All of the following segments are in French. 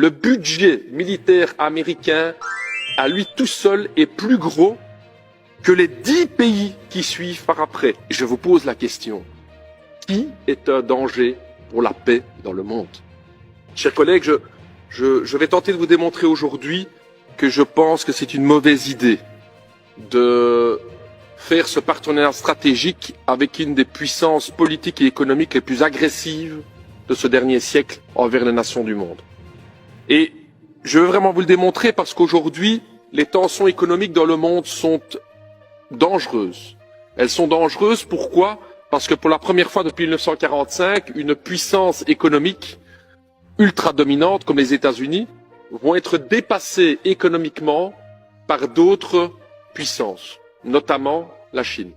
Le budget militaire américain, à lui tout seul, est plus gros que les 10 pays qui suivent par après. Je vous pose la question. Qui est un danger pour la paix dans le monde? Chers collègues, je vais tenter de vous démontrer aujourd'hui que je pense que c'est une mauvaise idée de faire ce partenariat stratégique avec une des puissances politiques et économiques les plus agressives de ce dernier siècle envers les nations du monde. Et je veux vraiment vous le démontrer parce qu'aujourd'hui, les tensions économiques dans le monde sont dangereuses. Elles sont dangereuses, pourquoi? Parce que pour la première fois depuis 1945, une puissance économique ultra dominante comme les États-Unis vont être dépassées économiquement par d'autres puissances, notamment la Chine.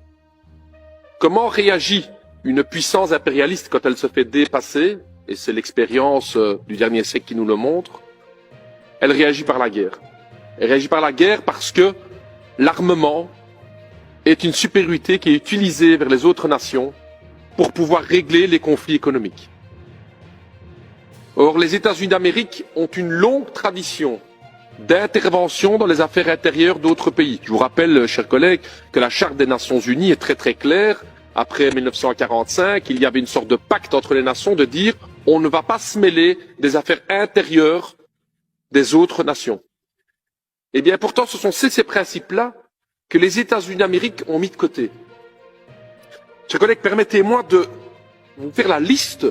Comment réagit une puissance impérialiste quand elle se fait dépasser? Et c'est l'expérience du dernier siècle qui nous le montre. Elle réagit par la guerre. Elle réagit par la guerre parce que l'armement est une supériorité qui est utilisée vers les autres nations pour pouvoir régler les conflits économiques. Or, les États-Unis d'Amérique ont une longue tradition d'intervention dans les affaires intérieures d'autres pays. Je vous rappelle, chers collègues, que la Charte des Nations Unies est très très claire. Après 1945, il y avait une sorte de pacte entre les nations de dire on ne va pas se mêler des affaires intérieures des autres nations. Eh bien, pourtant, ce sont ces principes-là que les États-Unis d'Amérique ont mis de côté. Chers collègues, permettez-moi de vous faire la liste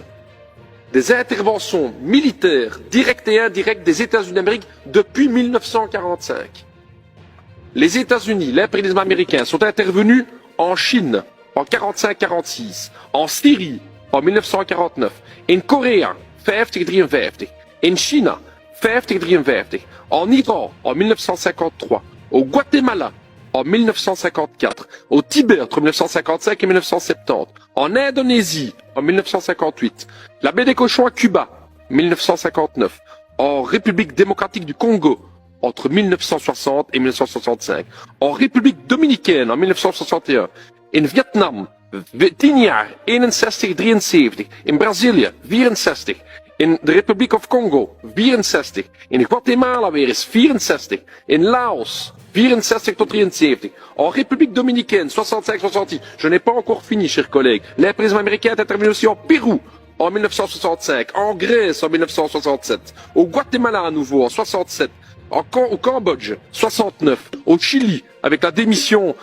des interventions militaires directes et indirectes des États-Unis d'Amérique depuis 1945. Les États-Unis, l'impérialisme américain, sont intervenus en Chine en 45-46, en Syrie en 1949, en Corée 50-53, en Chine 50-53, en Iran en 1953, au Guatemala en 1954, au Tibet entre 1955 et 1970, en Indonésie en 1958, la baie des Cochons à Cuba 1959, en République démocratique du Congo entre 1960 et 1965, en République dominicaine en 1961, in Vietnam 10 jaar 61-73, in Brazilië 64, in de Republiek of Congo 64, in Guatemala weer eens 64, in Laos 64 tot 73, en République dominicaine 65-66. Je n'ai pas encore fini, chers collègues. L'impérialisme américain est intervenu aussi en Pérou en 1965, en Grèce en 1967, au Guatemala à nouveau en 67, au Cambodge 69, au Chili avec la démission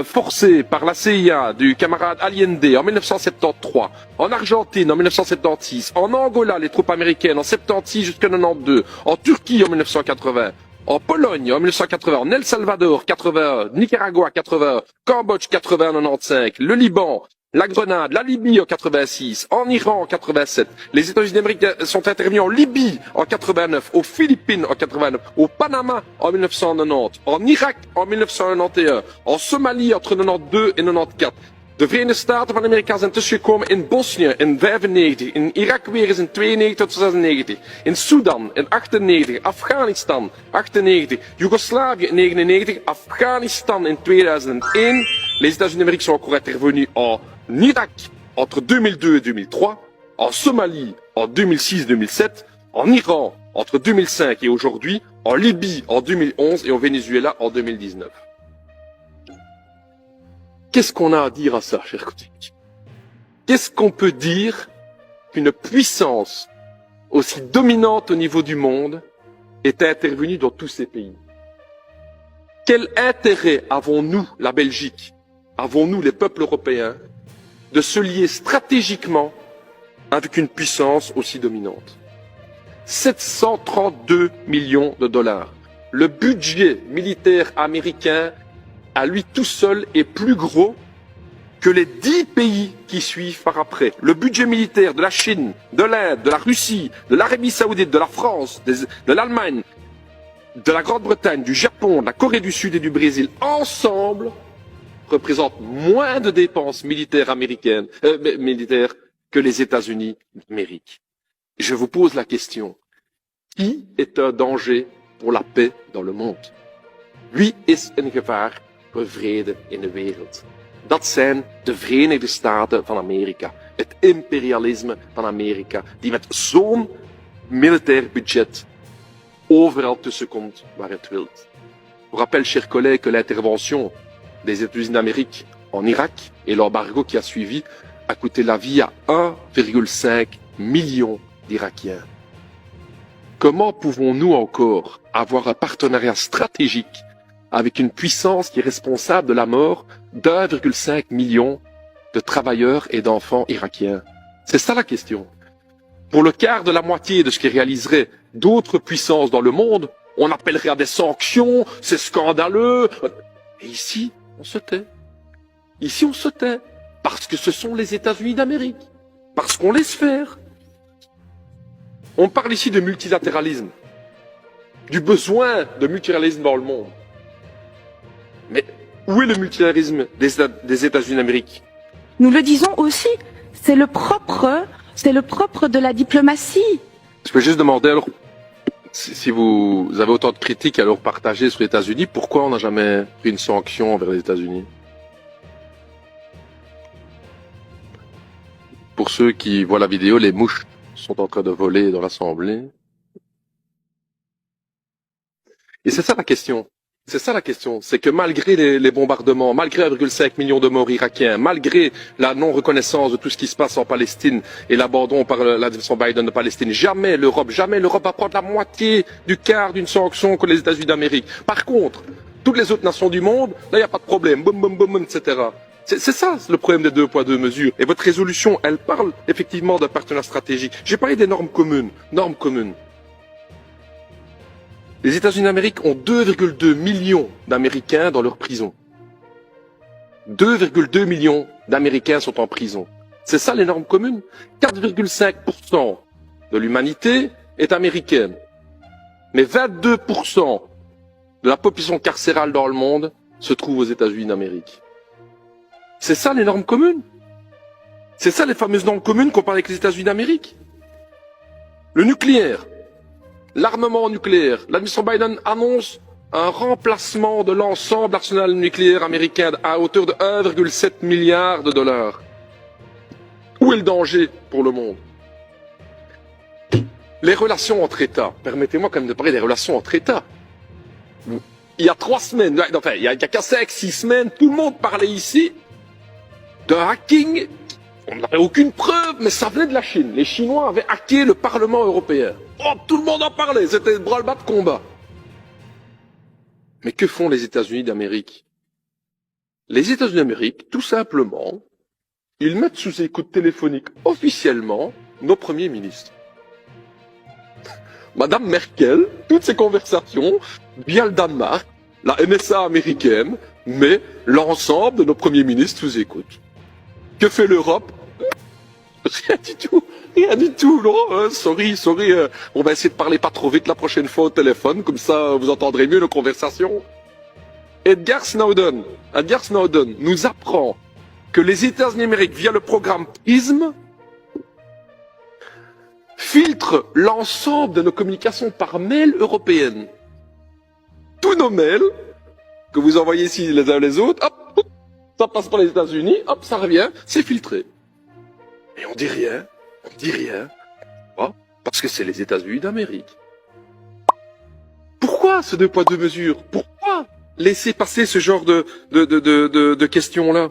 forcée par la CIA du camarade Allende en 1973, en Argentine en 1976, en Angola les troupes américaines en 76 jusqu'en 92, en Turquie en 1980, en Pologne en 1980, en El Salvador 81, Nicaragua 81, Cambodge 80 95, le Liban, la Grenade, la Libye en 86, en Iran en 87, les États-Unis d'Amérique sont intervenus en Libye en 89, aux Philippines en 89, au Panama en 1990, en Irak en 1991, en Somalie entre 92 et 94. De Verenigde Staten van Amerika zijn tussengekomen in Bosnië in 95, in Irak weer eens in 92 tot 96, in Sudan in 98, Afghanistan 98, Joegoslavië in 99, Afghanistan in 2001. Les États-Unis d'Amérique sont encore intervenus en Irak entre 2002 et 2003, en Somalie en 2006-2007, en Iran entre 2005 et aujourd'hui, en Libye en 2011 et au Venezuela en 2019. Qu'est-ce qu'on a à dire à ça, chers collègues? Qu'est-ce qu'on peut dire qu'une puissance aussi dominante au niveau du monde est intervenue dans tous ces pays? Quel intérêt avons-nous, la Belgique, avons-nous, les peuples européens, de se lier stratégiquement avec une puissance aussi dominante? 732 millions de dollars. Le budget militaire américain à lui tout seul est plus gros que les 10 pays qui suivent par après. Le budget militaire de la Chine, de l'Inde, de la Russie, de l'Arabie Saoudite, de la France, de l'Allemagne, de la Grande-Bretagne, du Japon, de la Corée du Sud et du Brésil, ensemble, représentent moins de dépenses militaires américaines, militaires que les États-Unis d'Amérique. Je vous pose la question. Qui est un danger pour la paix dans le monde? Wie is een gevaar voor vrede in de wereld? Dat zijn de Verenigde Staten van Amerika. Het imperialisme van Amerika, die met zo'n militair budget overal tussenkomt waar het wilt. Je vous rappelle, chers collègues, que l'intervention des États-Unis d'Amérique en Irak et l'embargo qui a suivi a coûté la vie à 1,5 million d'Irakiens. Comment pouvons-nous encore avoir un partenariat stratégique avec une puissance qui est responsable de la mort d'1,5 million de travailleurs et d'enfants irakiens? C'est ça la question. Pour le quart de la moitié de ce qui réaliserait d'autres puissances dans le monde, on appellerait à des sanctions, c'est scandaleux. Et ici, on se tait. Ici, on se tait. Parce que ce sont les États-Unis d'Amérique. Parce qu'on laisse faire. On parle ici de multilatéralisme. Du besoin de multilatéralisme dans le monde. Mais où est le multilatéralisme des États-Unis d'Amérique? Nous le disons aussi, c'est le propre de la diplomatie. Je peux juste demander alors, si vous avez autant de critiques à leur partager sur les États-Unis, pourquoi on n'a jamais pris une sanction envers les États-Unis? Pour ceux qui voient la vidéo, les mouches sont en train de voler dans l'Assemblée. Et c'est ça la question. C'est ça la question. C'est que malgré les bombardements, malgré 1,5 million de morts irakiens, malgré la non-reconnaissance de tout ce qui se passe en Palestine et l'abandon par l'administration Biden de Palestine, jamais l'Europe va prendre la moitié du quart d'une sanction que les États-Unis d'Amérique. Par contre, toutes les autres nations du monde, là, il n'y a pas de problème. Boum, boum, boum, etc. C'est ça le problème des 2 poids 2 mesures. Et votre résolution, elle parle effectivement d'un partenariat stratégique. J'ai parlé des normes communes. Normes communes. Les États-Unis d'Amérique ont 2,2 millions d'Américains dans leurs prisons. 2,2 millions d'Américains sont en prison. C'est ça les normes communes. 4,5% de l'humanité est américaine. Mais 22% de la population carcérale dans le monde se trouve aux États-Unis d'Amérique. C'est ça les normes communes. C'est ça les fameuses normes communes qu'on parle avec les États-Unis d'Amérique. Le nucléaire. L'armement nucléaire. L'administration Biden annonce un remplacement de l'ensemble de l'arsenal nucléaire américain à hauteur de 1,7 milliard de dollars. Où est le danger pour le monde? Les relations entre États. Permettez-moi quand même de parler des relations entre États. Il y a 3 semaines, enfin, il y a qu'à 5-6 semaines, tout le monde parlait ici d'un hacking. On n'avait aucune preuve, mais ça venait de la Chine. Les Chinois avaient hacké le Parlement européen. Oh, tout le monde en parlait, c'était le branle-bas de combat. Mais que font les États-Unis d'Amérique? Les États-Unis d'Amérique, tout simplement, ils mettent sous écoute téléphonique officiellement nos premiers ministres. Madame Merkel, toutes ces conversations, via le Danemark, la NSA américaine, met l'ensemble de nos premiers ministres sous écoute. Que fait l'Europe? Rien du tout, rien du tout, non, sorry, on va essayer de parler pas trop vite la prochaine fois au téléphone, comme ça vous entendrez mieux nos conversations. Edward Snowden nous apprend que les États-Unis d'Amérique, via le programme PRISM, filtrent l'ensemble de nos communications par mail européennes. Tous nos mails, que vous envoyez ici les uns les autres, hop, ça passe par les États-Unis, hop, ça revient, c'est filtré. Et on dit rien. Pourquoi? Parce que c'est les États-Unis d'Amérique. Pourquoi ce 2 poids 2 mesures? Pourquoi laisser passer ce genre de questions-là?